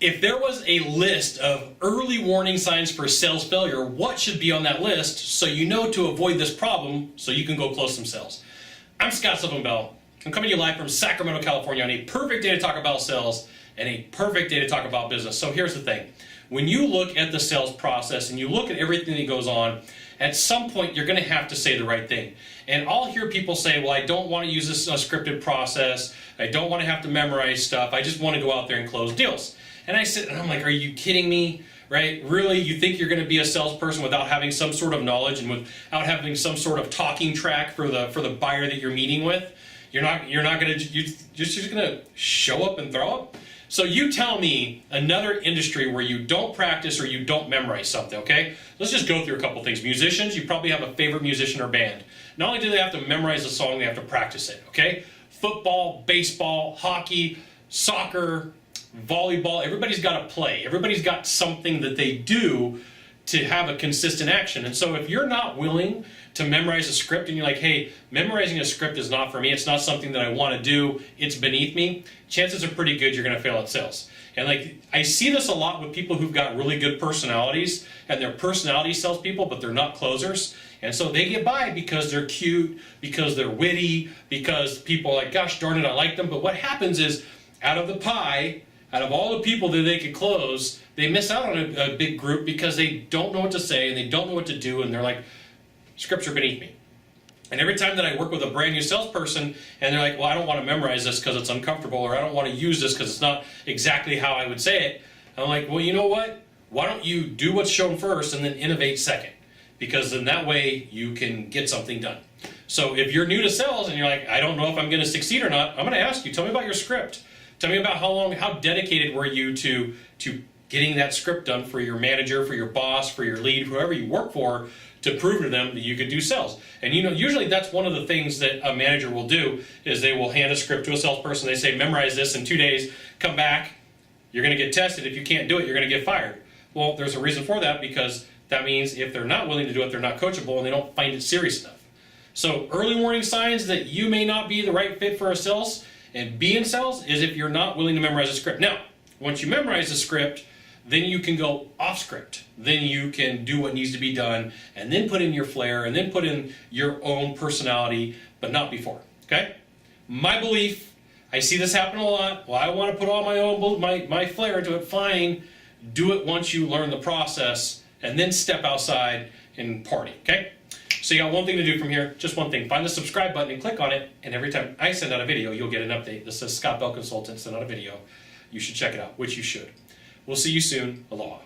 if there was a list of early warning signs for sales failure, what should be on that list so you know to avoid this problem so you can go close some sales? I'm Sylvan Bell. I'm coming to you live from Sacramento, California on a perfect day to talk about sales and a perfect day to talk about business. So here's the thing. When you look at the sales process and you look at everything that goes on, at some point you're going to have to say the right thing. And I'll hear people say, well, I don't want to use this scripted process. I don't want to have to memorize stuff. I just want to go out there and close deals. And I sit and I'm like, are you kidding me? Right? Really? You think you're going to be a salesperson without having some sort of knowledge and without having some sort of talking track for the buyer that you're meeting with? You're not going to, you're just going to show up and throw up? So you tell me another industry where you don't practice or you don't memorize something, okay? Let's just go through a couple things. Musicians, you probably have a favorite musician or band. Not only do they have to memorize the song, they have to practice it, okay? Football, baseball, hockey, soccer, volleyball, everybody's got to play. Everybody's got something that they do to have a consistent action. And so if you're not willing to memorize a script and you're like, hey, memorizing a script is not for me, it's not something that I want to do, it's beneath me, chances are pretty good you're going to fail at sales. And like, I see this a lot with people who've got really good personalities and they're personality salespeople, but they're not closers. And so they get by because they're cute, because they're witty, because people are like, gosh darn it, I like them. But what happens is, out of the pie, out of all the people that they could close, they miss out on a big group because they don't know what to say and they don't know what to do, and they're like, scripts are beneath me. And every time that I work with a brand new salesperson and they're like, well, I don't want to memorize this because it's uncomfortable, or I don't want to use this because it's not exactly how I would say it, I'm like, well, you know what? Why don't you do what's shown first and then innovate second? Because then that way you can get something done. So if you're new to sales and you're like, I don't know if I'm going to succeed or not, I'm going to ask you, tell me about your script. Tell me about how dedicated were you to getting that script done for your manager, for your boss, for your lead, whoever you work for, to prove to them that you could do sales. And you know, usually that's one of the things that a manager will do, is they will hand a script to a salesperson. They say, memorize this in 2 days, come back, you're going to get tested. If you can't do it, you're going to get fired. Well, there's a reason for that, because that means if they're not willing to do it, they're not coachable and they don't find it serious enough. So early warning signs that you may not be the right fit for a sales and be in sales is if you're not willing to memorize a script. Now, once you memorize the script, then you can go off script. Then you can do what needs to be done and then put in your flair and then put in your own personality, but not before, okay? My belief, I see this happen a lot. Well, I want to put all my own, my flair into it. Fine, do it once you learn the process and then step outside and party, okay? So you got one thing to do from here, just one thing. Find the subscribe button and click on it, and every time I send out a video, you'll get an update. This says Scott Bell Consultant sent out a video. You should check it out, which you should. We'll see you soon. Aloha.